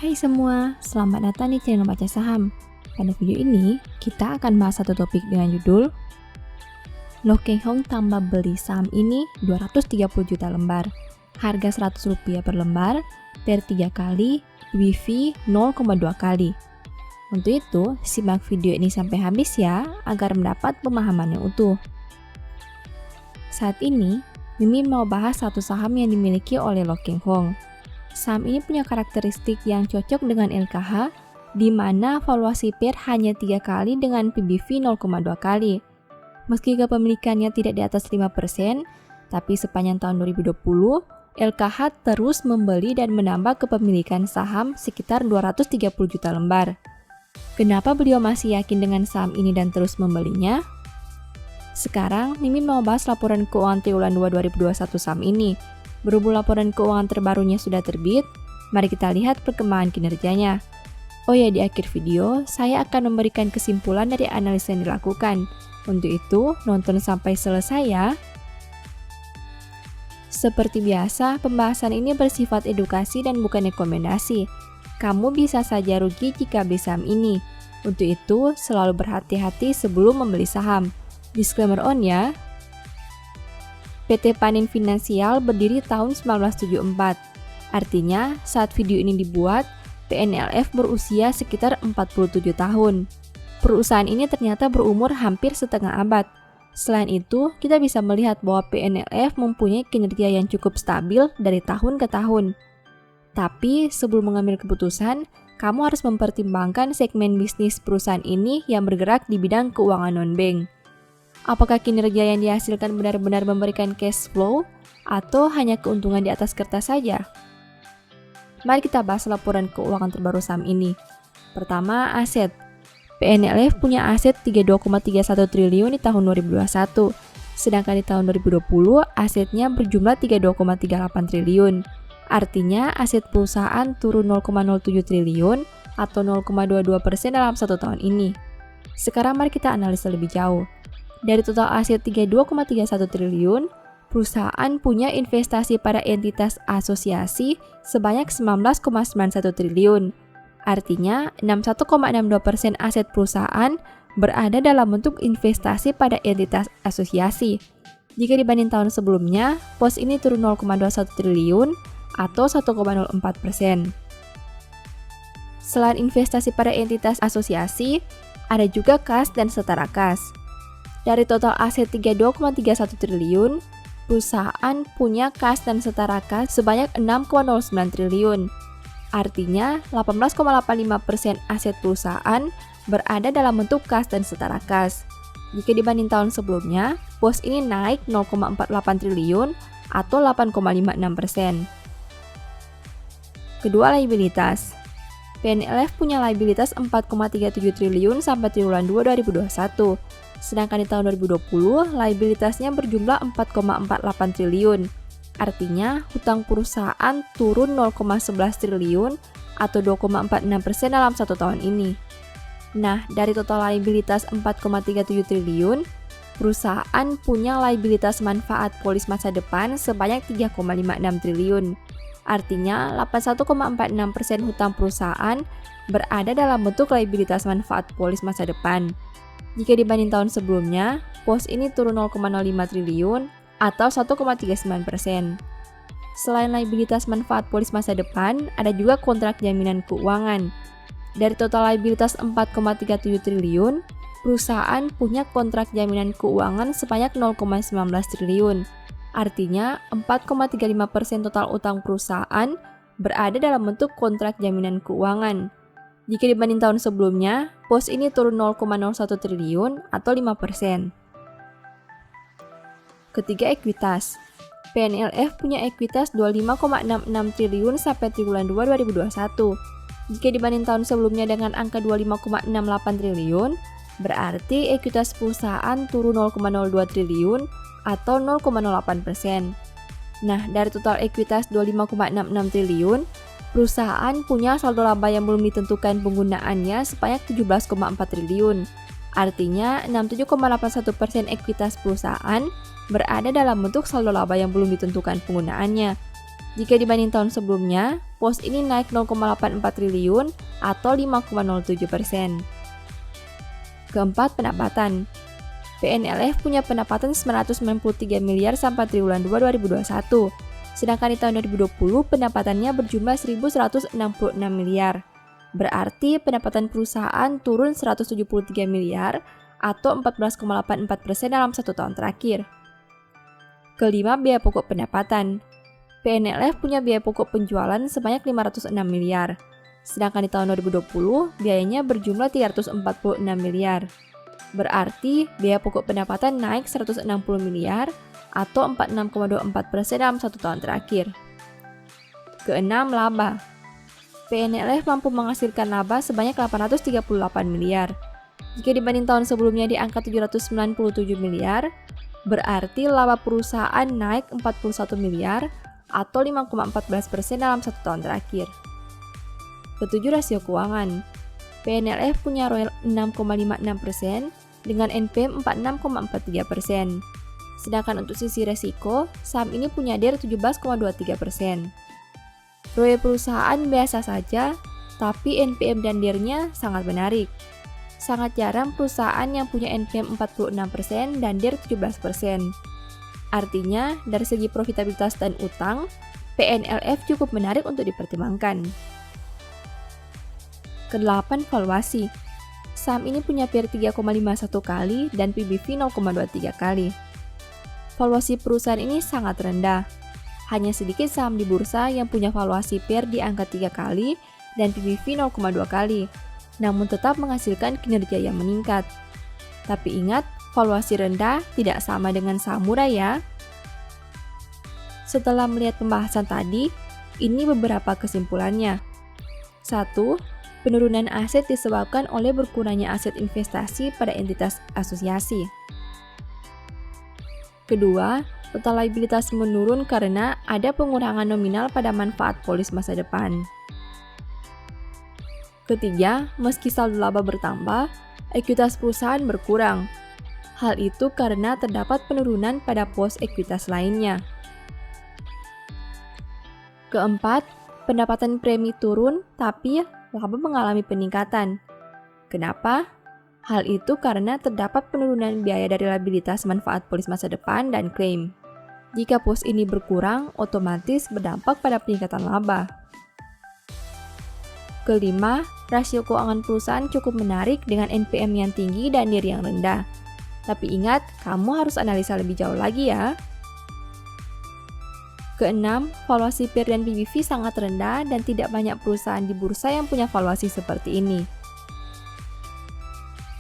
Hai semua, selamat datang di channel Baca Saham. Pada video ini, kita akan bahas satu topik dengan judul Lo Keng Hong tambah beli saham ini 230 juta lembar, harga Rp100 per lembar, per 3 kali, WIFI 0,2 kali. Untuk itu, simak video ini sampai habis ya, agar mendapat pemahaman yang utuh. Saat ini, Mimin mau bahas satu saham yang dimiliki oleh Lo Keng Hong. Saham ini punya karakteristik yang cocok dengan LKH, di mana valuasi PER hanya 3 kali dengan PBV 0,2 kali. Meski kepemilikannya tidak di atas 5%, tapi sepanjang tahun 2020, LKH terus membeli dan menambah kepemilikan saham sekitar 230 juta lembar. Kenapa beliau masih yakin dengan saham ini dan terus membelinya? Sekarang, Mimin mau bahas laporan keuangan triwulan 2 2021 saham ini. Berhubung laporan keuangan terbarunya sudah terbit, mari kita lihat perkembangan kinerjanya. Oh ya, di akhir video, saya akan memberikan kesimpulan dari analisa yang dilakukan. Untuk itu, nonton sampai selesai ya. Seperti biasa, pembahasan ini bersifat edukasi dan bukan rekomendasi. Kamu bisa saja rugi jika beli saham ini. Untuk itu, selalu berhati-hati sebelum membeli saham. Disclaimer on ya. PT Panin Finansial berdiri tahun 1974. Artinya, saat video ini dibuat, PNLF berusia sekitar 47 tahun. Perusahaan ini ternyata berumur hampir setengah abad. Selain itu, kita bisa melihat bahwa PNLF mempunyai kinerja yang cukup stabil dari tahun ke tahun. Tapi, sebelum mengambil keputusan, kamu harus mempertimbangkan segmen bisnis perusahaan ini yang bergerak di bidang keuangan non-bank. Apakah kinerja yang dihasilkan benar-benar memberikan cash flow atau hanya keuntungan di atas kertas saja? Mari kita bahas laporan keuangan terbaru saham ini. Pertama, aset. PNLF punya aset 32,31 triliun di tahun 2021, sedangkan di tahun 2020 asetnya berjumlah 32,38 triliun. Artinya aset perusahaan turun 0,07 triliun atau 0,22% dalam satu tahun ini. Sekarang mari kita analisa lebih jauh. Dari total aset 32,31 triliun, perusahaan punya investasi pada entitas asosiasi sebanyak 19,91 triliun. Artinya, 61,62% aset perusahaan berada dalam bentuk investasi pada entitas asosiasi. Jika dibanding tahun sebelumnya, pos ini turun 0,21 triliun atau 1,04%. Selain investasi pada entitas asosiasi, ada juga kas dan setara kas. Dari total aset 32,31 triliun, perusahaan punya kas dan setara kas sebanyak 6,09 triliun. Artinya, 18,85% aset perusahaan berada dalam bentuk kas dan setara kas. Jika dibanding tahun sebelumnya, pos ini naik 0,48 triliun atau 8,56%. Kedua, liabilitas. PNLF punya liabilitas 4,37 triliun sampai triwulan 2 2021. Sedangkan di tahun 2020, liabilitasnya berjumlah 4,48 triliun. Artinya, hutang perusahaan turun 0,11 triliun atau 2,46% dalam satu tahun ini. Nah, dari total liabilitas 4,37 triliun, perusahaan punya liabilitas manfaat polis masa depan sebanyak 3,56 triliun. Artinya, 81,46% hutang perusahaan berada dalam bentuk liabilitas manfaat polis masa depan. Jika dibanding tahun sebelumnya, pos ini turun 0,05 triliun atau 1,39%. Selain liabilitas manfaat polis masa depan, ada juga kontrak jaminan keuangan. Dari total liabilitas 4,37 triliun, perusahaan punya kontrak jaminan keuangan sebanyak 0,19 triliun. Artinya, 4,35% total utang perusahaan berada dalam bentuk kontrak jaminan keuangan. Jika dibanding tahun sebelumnya, pos ini turun 0,01 triliun atau 5%. Ketiga, ekuitas. PNLF punya ekuitas 25,66 triliun sampai triwulan 2 2021. Jika dibanding tahun sebelumnya dengan angka 25,68 triliun, berarti ekuitas perusahaan turun 0,02 triliun atau 0,08%. Nah, dari total ekuitas 25,66 triliun, perusahaan punya saldo laba yang belum ditentukan penggunaannya sebanyak 17,4 triliun. Artinya, 67,81% ekuitas perusahaan berada dalam bentuk saldo laba yang belum ditentukan penggunaannya. Jika dibanding tahun sebelumnya, pos ini naik 0,84 triliun atau 5,07%. Keempat, pendapatan. PNLF punya pendapatan 993 miliar sampai triwulan 2 2021. Sedangkan di tahun 2020 pendapatannya berjumlah 1.166 miliar. Berarti pendapatan perusahaan turun 173 miliar atau 14,84% dalam 1 tahun terakhir. Kelima, biaya pokok pendapatan. PNLF punya biaya pokok penjualan sebanyak 506 miliar. Sedangkan di tahun 2020, biayanya berjumlah 346 miliar. Berarti biaya pokok pendapatan naik 160 miliar atau 46,24% dalam 1 tahun terakhir. Keenam, laba. PNLF mampu menghasilkan laba sebanyak 838 miliar. Jika dibanding tahun sebelumnya di angka 797 miliar, berarti laba perusahaan naik 41 miliar atau 5,14% dalam 1 tahun terakhir. Ketujuh, rasio keuangan. PNLF punya ROE 6,56% dengan NPM 46,43%. Sedangkan untuk sisi resiko, saham ini punya DIR 17,23%. ROE perusahaan biasa saja, tapi NPM dan DIR-nya sangat menarik. Sangat jarang perusahaan yang punya NPM 46% dan DIR 17%. Artinya, dari segi profitabilitas dan utang, PNLF cukup menarik untuk dipertimbangkan. Kedelapan, valuasi. Saham ini punya PER 3,51 kali dan PBV 0,23 kali. Valuasi perusahaan ini sangat rendah. Hanya sedikit saham di bursa yang punya valuasi PER di angka 3 kali dan PBV 0,2 kali, namun tetap menghasilkan kinerja yang meningkat. Tapi ingat, valuasi rendah tidak sama dengan saham murah ya. Setelah melihat pembahasan tadi, ini beberapa kesimpulannya. 1. Penurunan aset disebabkan oleh berkurangnya aset investasi pada entitas asosiasi. Kedua, total liabilitas menurun karena ada pengurangan nominal pada manfaat polis masa depan. Ketiga, meski saldo laba bertambah, ekuitas perusahaan berkurang. Hal itu karena terdapat penurunan pada pos ekuitas lainnya. Keempat, pendapatan premi turun tapi laba mengalami peningkatan. Kenapa? Hal itu karena terdapat penurunan biaya dari liabilitas manfaat polis masa depan dan klaim. Jika pos ini berkurang, otomatis berdampak pada peningkatan laba. Kelima, rasio keuangan perusahaan cukup menarik dengan NPM yang tinggi dan DIR yang rendah. Tapi ingat, kamu harus analisa lebih jauh lagi ya. Keenam, valuasi PER dan PBV sangat rendah dan tidak banyak perusahaan di bursa yang punya valuasi seperti ini.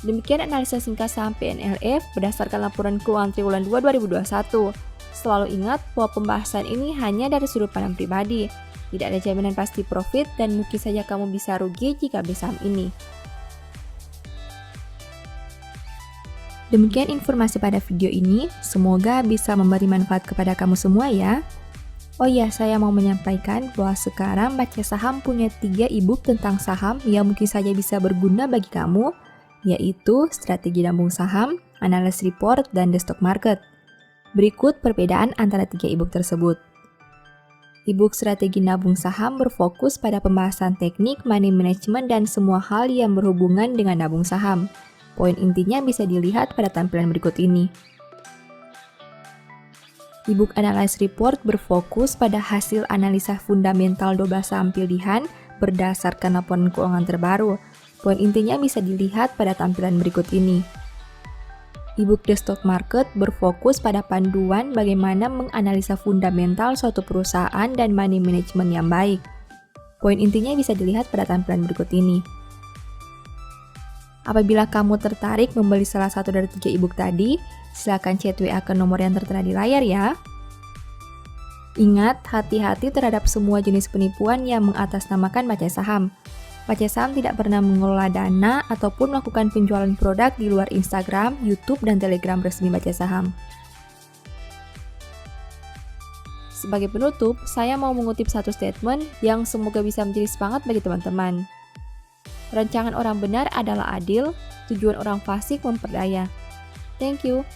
Demikian analisa singkat saham PNLF berdasarkan laporan keuangan triwulan 2 2021. Selalu ingat bahwa pembahasan ini hanya dari sudut pandang pribadi. Tidak ada jaminan pasti profit dan mungkin saja kamu bisa rugi jika beli saham ini. Demikian informasi pada video ini, semoga bisa memberi manfaat kepada kamu semua ya. Oh iya, saya mau menyampaikan bahwa sekarang Baca Saham punya 3 e-book tentang saham yang mungkin saja bisa berguna bagi kamu, yaitu Strategi Nabung Saham, Analysis Report, dan The Stock Market. Berikut perbedaan antara 3 e-book tersebut. E-book Strategi Nabung Saham berfokus pada pembahasan teknik, money management, dan semua hal yang berhubungan dengan nabung saham. Poin intinya bisa dilihat pada tampilan berikut ini. E-book Analysis Report berfokus pada hasil analisa fundamental 12 saham pilihan berdasarkan laporan keuangan terbaru. Poin intinya bisa dilihat pada tampilan berikut ini. E-book The Stock Market berfokus pada panduan bagaimana menganalisa fundamental suatu perusahaan dan money management yang baik. Poin intinya bisa dilihat pada tampilan berikut ini. Apabila kamu tertarik membeli salah satu dari 3 e-book tadi, silakan chat WA ke nomor yang tertera di layar ya. Ingat, hati-hati terhadap semua jenis penipuan yang mengatasnamakan baca saham. Baca Saham tidak pernah mengelola dana ataupun melakukan penjualan produk di luar Instagram, YouTube, dan Telegram resmi Baca Saham. Sebagai penutup, saya mau mengutip satu statement yang semoga bisa menjadi semangat bagi teman-teman. Rancangan orang benar adalah adil, tujuan orang fasik memperdaya. Thank you.